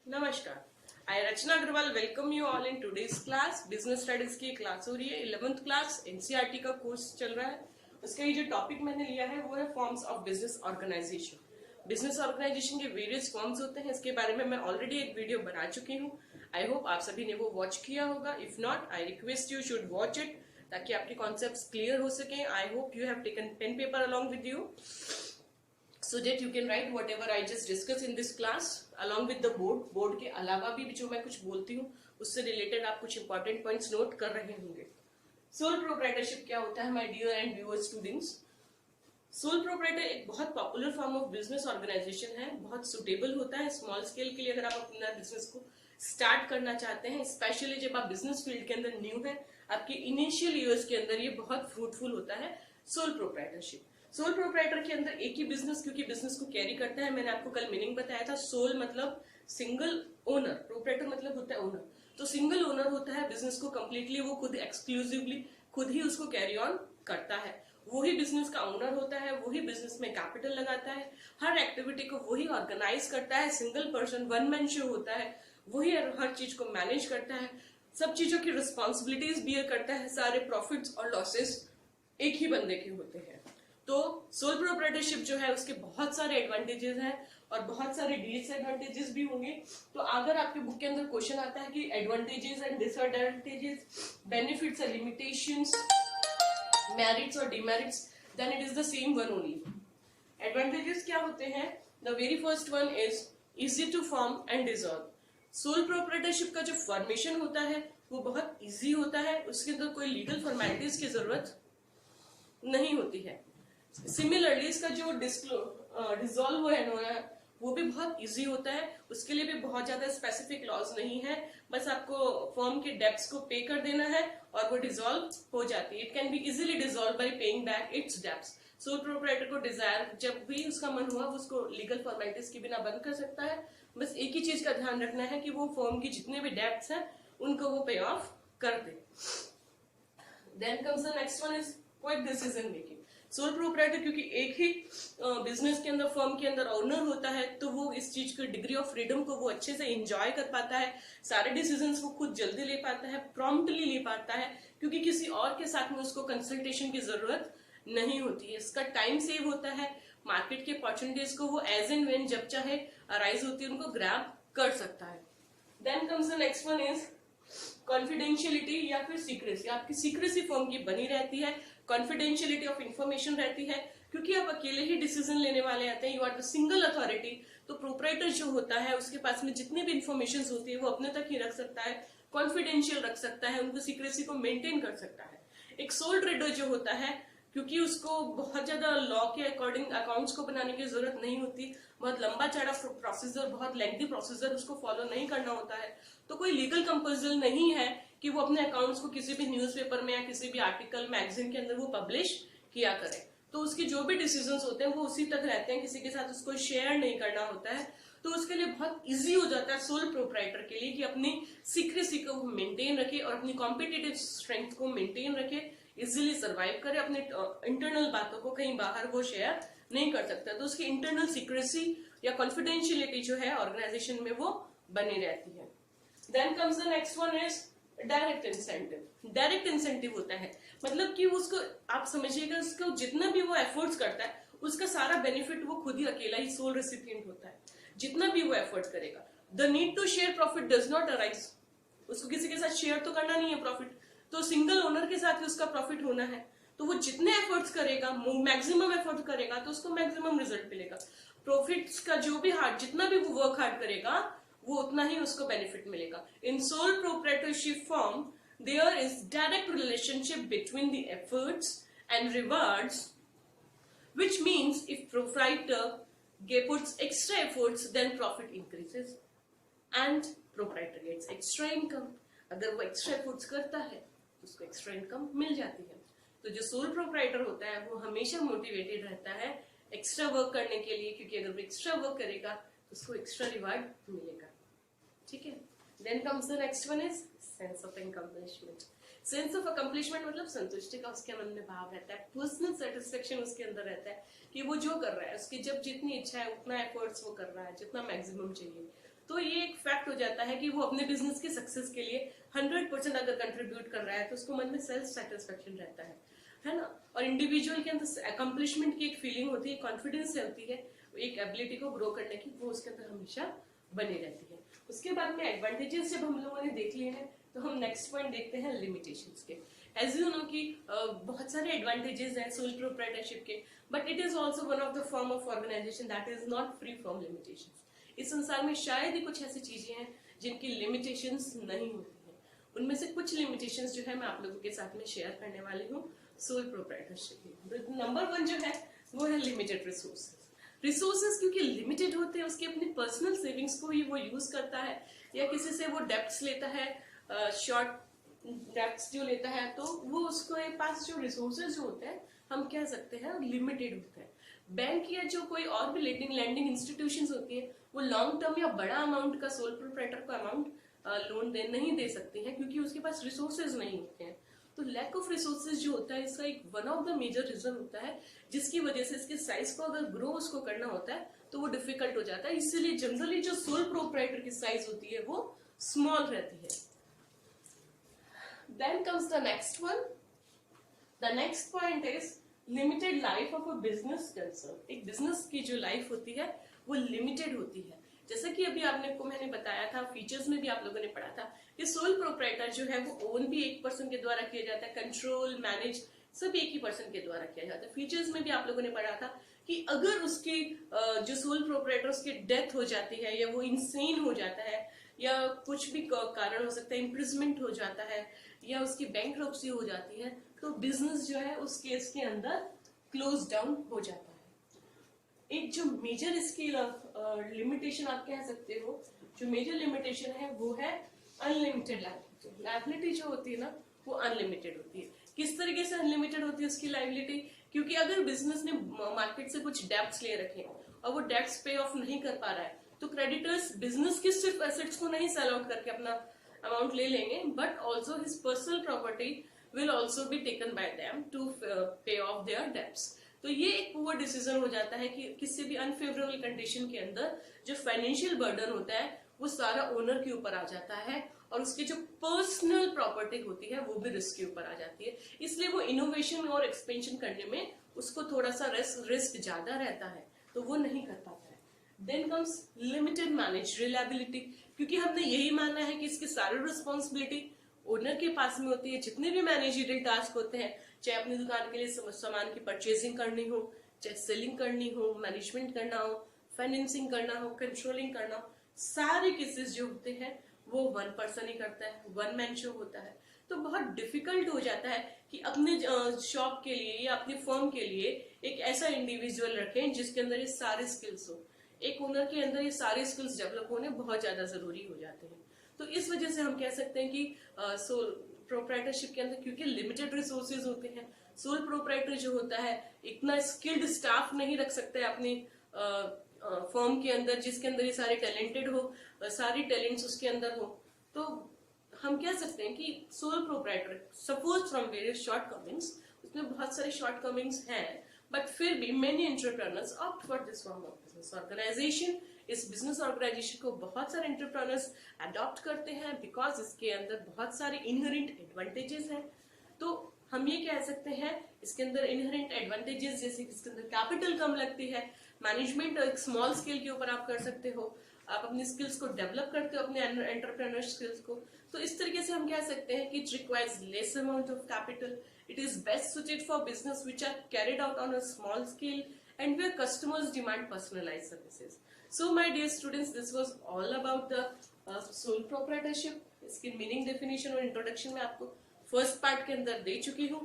नमस्कार, I Rachna Agarwal welcome you all in today's class. Business studies की class हो रही है। 11th क्लास एनसीईआरटी का कोर्स चल रहा है। उसका ये जो टॉपिक मैंने लिया है वो है forms of business organisation. Business organisation के वेरियस फॉर्म्स होते हैं, इसके बारे में मैं ऑलरेडी एक वीडियो बना चुकी हूँ। आई होप आप सभी ने वो वॉच किया होगा। If not, I request you should watch it ताकि आपके कॉन्सेप्ट्स क्लियर हो सके। I hope you have taken pen paper along with you so that you can write whatever I just discuss in this class along with the board के अलावा भी जो मैं कुछ बोलती हूँ उससे रिलेटेड आप कुछ इंपॉर्टेंट पॉइंट्स नोट कर रहे होंगे। सोल प्रोप्राइटरशिप क्या होता है my dear and viewer students? Sole proprietor एक बहुत popular form of business organisation है। बहुत सुटेबल होता है स्मॉल स्केल के लिए। अगर आप अपना बिजनेस को स्टार्ट करना चाहते हैं, स्पेशली जब आप बिजनेस फील्ड के अंदर न्यू हैं, आपके इनिशियल ईयर्स के अंदर ये बहुत फ्रूटफुल होता है सोल प्रोप्राइटरशिप। सोल प्रोप्राइटर के अंदर एक ही बिजनेस क्योंकि बिजनेस को कैरी करता है। मैंने आपको कल मीनिंग बताया था। सोल मतलब सिंगल ओनर, प्रोप्राइटर मतलब होता है ओनर। तो सिंगल ओनर होता है बिजनेस को कंप्लीटली, वो खुद एक्सक्लूसिवली खुद ही उसको कैरी ऑन करता है। वही बिजनेस का ओनर होता है, वही बिजनेस में कैपिटल लगाता है, हर एक्टिविटी को वही ऑर्गेनाइज करता है। Single person, one man show होता है, वही हर चीज को मैनेज करता है, सब चीजों की रिस्पॉन्सिबिलिटीज बियर करता है। सारे प्रॉफिट्स और लॉसेस एक ही बंदे के होते हैं। तो सोल प्रोप्राइटरशिप जो है उसके बहुत सारे एडवांटेजेस हैं और बहुत सारे डिसएडवांटेजेस भी होंगे। तो अगर आपके बुक के अंदर क्वेश्चन आता है कि advantages and disadvantages, benefits and limitations, merits और demerits, then it is the same one only. Advantages क्या होते हैं? The very first one is easy to form and dissolve. Sole proprietorship का जो फॉर्मेशन होता है वो बहुत इजी होता है। उसके अंदर कोई लीगल फॉर्मेलिटीज की जरूरत नहीं होती है। सिमिलरली इसका जो डिसॉल्व है वो भी बहुत इजी होता है। उसके लिए भी बहुत ज्यादा स्पेसिफिक लॉज नहीं है। बस आपको फर्म के डेब्ट्स को पे कर देना है और वो डिसॉल्व हो जाती है। It can be easily dissolve bye paying back it's debts. Sole proprietor को डिजायर जब भी उसका मन हुआ वो उसको लीगल फॉर्मेलिटीज के बिना बंद कर सकता है। बस एक ही चीज का ध्यान रखना है कि वो फर्म की जितने भी डेब्ट्स हैं उनको वो पे ऑफ कर दे। Then comes the next one is quick decision making. Sole proprietor क्योंकि एक ही बिजनेस के अंदर, फर्म के अंदर ओनर होता है, तो वो इस चीज की डिग्री ऑफ फ्रीडम को वो अच्छे से एंजॉय कर पाता है। सारे डिसीजंस वो खुद जल्दी ले पाता है, प्रॉम्प्टली ले पाता है, क्योंकि किसी और के साथ में उसको कंसल्टेशन की जरूरत नहीं होती है। इसका टाइम सेव होता है। मार्केट के अपॉर्चुनिटीज को वो एज एंड व्हेन जब चाहे अराइज होती है उनको ग्रैब कर सकता है। Then comes the next one is confidentiality या फिर सीक्रेसी। आपकी सीक्रेसी फर्म की बनी रहती है, कॉन्फिडेंशियलिटी ऑफ इंफॉर्मेशन रहती है, क्योंकि आप अकेले ही डिसीजन लेने वाले आते हैं। You are the single authority. तो प्रोप्राइटर जो होता है उसके पास में जितनी भी इंफॉर्मेशन होती है वो अपने तक ही रख सकता है, कॉन्फिडेंशियल रख सकता है, उनको सीक्रेसी को मेंटेन कर सकता है। एक सोल ट्रेडर जो होता है, क्योंकि उसको बहुत ज्यादा लॉ के अकॉर्डिंग अकाउंट्स को बनाने की जरूरत नहीं होती, बहुत लंबा चौड़ा प्रोसीजर, बहुत लेंथी प्रोसीजर उसको फॉलो नहीं करना होता है, तो कोई लीगल कंपल्सन नहीं है कि वो अपने अकाउंट्स को किसी भी न्यूज़पेपर में या किसी भी आर्टिकल, मैगजीन के अंदर वो पब्लिश किया करे। तो उसके जो भी डिसीजंस होते हैं वो उसी तक रहते हैं, किसी के साथ उसको शेयर नहीं करना होता है। तो उसके लिए बहुत इजी हो जाता है सोल प्रोप्राइटर के लिए कि अपनी सीक्रेसी को मेंटेन रखे और अपनी कॉम्पिटिटिव स्ट्रेंथ को मेंटेन रखे, इजीली सर्वाइव करे। अपने इंटरनल बातों को कहीं बाहर वो शेयर नहीं कर सकता, तो उसकी इंटरनल सीक्रेसी या कॉन्फिडेंशियलिटी जो है ऑर्गेनाइजेशन में वो बनी रहती है। Then comes the next one is direct incentive. Direct incentive होता है मतलब कि उसको आप समझिएगा, उसको जितना भी वो एफर्ट्स करता है उसका सारा बेनिफिट वो खुद ही अकेला ही सोल रेसिपिएंट होता है। जितना भी वो एफर्ट करेगा, the need to share profit does not arise. उसको किसी के साथ शेयर तो करना नहीं है प्रॉफिट, तो सिंगल ओनर के साथ ही उसका प्रॉफिट होना है। तो वो जितने एफर्ट्स करेगा, मैक्सिमम एफर्ट करेगा, तो उसको मैक्सिमम रिजल्ट मिलेगा। प्रॉफिट्स का जो भी हार्ड, जितना भी वो वर्क हार्ड करेगा वो उतना ही उसको बेनिफिट मिलेगा। In sole proprietorship form there is direct relationship between the efforts and rewards, which means if proprietor puts extra efforts then profit increases and proprietor gets extra income। अगर वो extra efforts करता है तो उसको extra income मिल जाती है। तो जो सोल प्रोप्राइटर होता है वो हमेशा मोटिवेटेड रहता है एक्स्ट्रा वर्क करने के लिए, क्योंकि अगर वो एक्स्ट्रा वर्क करेगा तो उसको एक्स्ट्रा रिवार्ड मिलेगा। ठीक है। Then comes the next one is sense of accomplishment. Sense of accomplishment मतलब संतुष्टि का उसके मन में भाव रहता है, पर्सनल सेटिस्फेक्शन उसके अंदर रहता है कि वो जो कर रहा है उसकी जब जितनी इच्छा है उतना एफर्ट्स वो कर रहा है, जितना मैक्सिमम चाहिए। तो ये एक फैक्ट हो जाता है कि वो अपने बिजनेस के सक्सेस के लिए 100% अगर कंट्रीब्यूट कर रहा है तो उसको मन में सेल्फ सेटिस्फेक्शन रहता है ना। और इंडिविजुअल के अंदर अकम्पलिशमेंट की एक फीलिंग होती है, कॉन्फिडेंस होती है, एक एबिलिटी को ग्रो करने की, वो उसके अंदर हमेशा बनी रहती है। उसके बाद में एडवांटेजेस जब हम लोगों ने देख लिए हैं तो हम नेक्स्ट पॉइंट देखते हैं लिमिटेशंस के। एज यू नो कि बहुत सारे एडवांटेजेस हैं सोल प्रोप्राइटरशिप के, but it is also one of the form of organisation that is not free from limitations. इस संसार में शायद ही कुछ ऐसी चीजें हैं जिनकी लिमिटेशंस नहीं होती हैं। उनमें से कुछ लिमिटेशंस जो है मैं आप लोगों के साथ में शेयर करने वाली हूँ सोल प्रोप्राइटरशिप। नंबर 1 जो है वो है लिमिटेड रिसोर्सेज क्योंकि लिमिटेड होते हैं, उसकी अपनी पर्सनल सेविंग्स को ही वो यूज करता है या किसी से वो डेब्ट्स लेता है, शॉर्ट डेब्ट्स जो लेता है, तो वो उसके पास जो रिसोर्सेज जो होते हैं हम कह सकते हैं लिमिटेड होते हैं। बैंक या जो कोई और भी लैंडिंग इंस्टीट्यूशंस होती है वो लॉन्ग टर्म या बड़ा अमाउंट का सोल प्रोप्राइटर को अमाउंट लोन नहीं दे सकती है क्योंकि उसके पास रिसोर्सेज नहीं होते हैं। तो लैक ऑफ रिसोर्सेज जो होता है इसका एक one of the major reason होता है जिसकी वजह से इसके साइज को अगर ग्रो उसको करना होता है तो वो डिफिकल्ट हो जाता है। इसीलिए जनरली जो सोल प्रोप्राइटर की साइज होती है वो स्मॉल रहती है। Then comes the next one. The next point is limited life of a business concern. एक बिजनेस की जो लाइफ होती है वो लिमिटेड होती है। जैसा कि अभी मैंने बताया था, फीचर्स में भी आप लोगों ने पढ़ा था कि सोल प्रोप्राइटर जो है वो ओन भी एक पर्सन के द्वारा किया जाता है, कंट्रोल मैनेज सब एक ही पर्सन के द्वारा किया जाता है। फीचर्स में भी आप लोगों ने पढ़ा था कि अगर उसकी जो सोल प्रोप्राइटर उसकी डेथ हो जाती है या वो इंसेन हो जाता है या कुछ भी कारण हो सकता है, इम्प्रिजमेंट हो जाता है या उसकी बैंकरप्सी हो जाती है, तो बिजनेस जो है उस केस के अंदर क्लोज डाउन हो जाता है। एक जो मेजर इसकी लिमिटेशन आप कह सकते हो, जो मेजर लिमिटेशन है वो है अनलिमिटेड लायबिलिटी। लायबिलिटी जो होती है ना वो अनलिमिटेड होती है। किस तरीके से अनलिमिटेड होती है उसकी लायबिलिटी? क्योंकि अगर बिजनेस ने मार्केट से कुछ डेब्ट्स ले रखे और वो डेब्ट्स पे ऑफ नहीं कर पा रहा है तो क्रेडिटर्स बिजनेस के सिर्फ एसेट्स को नहीं सेल आउट करके अपना अमाउंट ले लेंगे, but also his personal property will also be taken by them to pay off their debts. तो ये एक पुअर डिसीजन हो जाता है कि किसी भी अनफेवरेबल कंडीशन के अंदर जो फाइनेंशियल बर्डन होता है वो सारा ओनर के ऊपर आ जाता है और उसकी जो पर्सनल प्रॉपर्टी होती है वो भी रिस्क के ऊपर आ जाती है। इसलिए वो इनोवेशन और एक्सपेंशन करने में उसको थोड़ा सा रिस्क ज्यादा रहता है, तो वो नहीं कर पाता है। Then comes limited manage reliability, क्योंकि हमने यही माना है कि इसकी सारी रिस्पॉन्सिबिलिटी ओनर के पास में होती है। जितने भी मैनेजरियल टास्क होते हैं, चाहे अपनी दुकान के लिए सामान की परचेजिंग करनी हो, चाहे सेलिंग करनी हो, मैनेजमेंट करना हो, फाइनेंसिंग करना हो, कंट्रोलिंग करना हो, सारे केसेस जो होते हैं वो वन पर्सन ही करता है, वन मैन शो होता है। तो बहुत डिफिकल्ट हो जाता है कि अपने शॉप के लिए या अपनी फर्म के लिए एक ऐसा इंडिविजुअल रखें जिसके अंदर ये सारे स्किल्स हो। एक ओनर के अंदर ये सारे स्किल्स डेवलप होने बहुत ज्यादा जरूरी हो जाते हैं। तो इस वजह से हम कह सकते हैं कि सोल प्रोप्राइटरशिप के अंदर क्योंकि लिमिटेड रिसोर्सेज होते हैं, सोल प्रोप्राइटर जो होता है इतना स्किल्ड स्टाफ नहीं रख सकता है अपनी फर्म के अंदर जिसके अंदर ये सारे टैलेंटेड हो, सारी टैलेंट्स उसके अंदर हो। तो हम कह सकते हैं कि sole proprietor suppose from various shortcomings, उसमें बहुत सारे शॉर्ट कमिंग्स हैं, बट फिर भी many entrepreneurs opt for this form of business organisation. इस बिजनेस ऑर्गेनाइजेशन को बहुत सारे एंटरप्रेन्योर्स अडॉप्ट करते हैं बिकॉज इसके अंदर बहुत सारे इनहेरेंट एडवांटेजेस हैं। तो हम ये कह सकते हैं इसके अंदर इनहेरेंट एडवांटेजेस जैसे इसके अंदर कैपिटल कम लगती है, मैनेजमेंट एक स्मॉल स्केल के ऊपर आप कर सकते हो, आप अपनी स्किल्स को डेवलप करते हो, अपने एंटरप्रेन्योर स्किल्स को। तो इस तरीके से हम कह सकते हैं कि it requires less amount of capital, it is best suited for business which are carried out on a small scale and where customers demand personalised services. So my dear students, this was all about the sole proprietorship. इसकी meaning, definition और introduction में आपको first part के अंदर दे चुकी हूँ,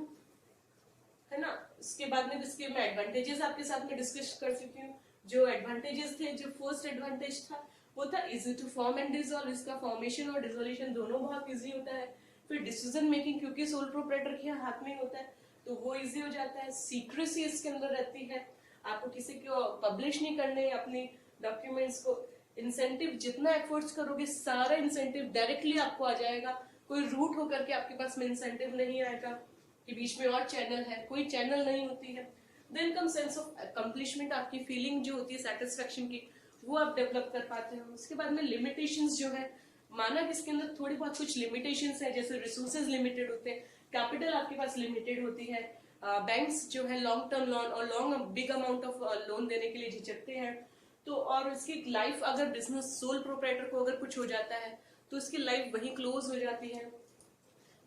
है ना। इसके बाद में इसके मैं एडवांटेजेस आपके साथ में डिस्कस कर चुकी हूँ। जो एडवांटेजेस थे, जो फर्स्ट एडवांटेज था वो था easy to form and dissolve. इसका फॉर्मेशन और डिसोल्यूशन दोनों बहुत इजी होता है। फिर डिसीजन मेकिंग क्योंकि सोल प्रोप्राइटर के हाथ में ही होता है तो वो इजी हो जाता है। सीक्रेसी इसके अंदर रहती है, आपको किसी को पब्लिश नहीं करने अपनी डॉक्यूमेंट्स को। इंसेंटिव जितना एफर्ट्स करोगे सारा इंसेंटिव डायरेक्टली आपको आ जाएगा, कोई रूट होकर के आपके पास में इंसेंटिव नहीं आएगा कि बीच में और चैनल है, कोई चैनल नहीं होती है। Then come sense of accomplishment, आपकी फीलिंग जो होती है सेटिस्फेक्शन की वो आप डेवलप कर पाते हो। उसके बाद में लिमिटेशंस जो है, माना कि इसके अंदर थोड़ी बहुत कुछ लिमिटेशंस है, जैसे रिसोर्सेज लिमिटेड होते हैं, कैपिटल आपके पास लिमिटेड होती है, बैंक्स जो है लॉन्ग टर्म लोन और long big amount of loan देने के लिए झिझकते हैं। तो और इसकी लाइफ, अगर बिजनेस सोल प्रोप्राइटर को अगर कुछ हो जाता है तो उसकी लाइफ वहीं क्लोज हो जाती है।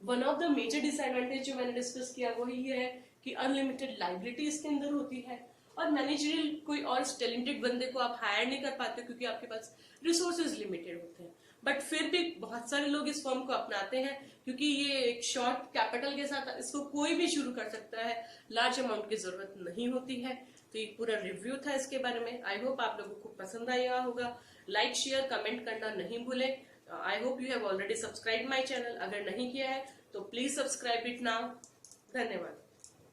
One of the major disadvantage जो मैंने डिस्कस किया वो ये है कि अनलिमिटेड लाइबिलिटी इसके अंदर होती है, और मैनेजरियल कोई और टैलेंटेड बंदे को आप हायर नहीं कर पाते क्योंकि आपके पास रिसोर्सेज लिमिटेड होते हैं। बट फिर भी बहुत सारे लोग इस फॉर्म को अपनाते हैं क्योंकि ये एक शॉर्ट कैपिटल के साथ इसको कोई भी शुरू कर सकता है, लार्ज अमाउंट की जरूरत नहीं होती है। तो ये पूरा रिव्यू था इसके बारे में। आई होप आप लोगों को पसंद आया होगा। लाइक शेयर कमेंट करना नहीं भूलें। आई hope you have already subscribe my channel. अगर नहीं किया है तो प्लीज सब्सक्राइब इट नाउ। धन्यवाद।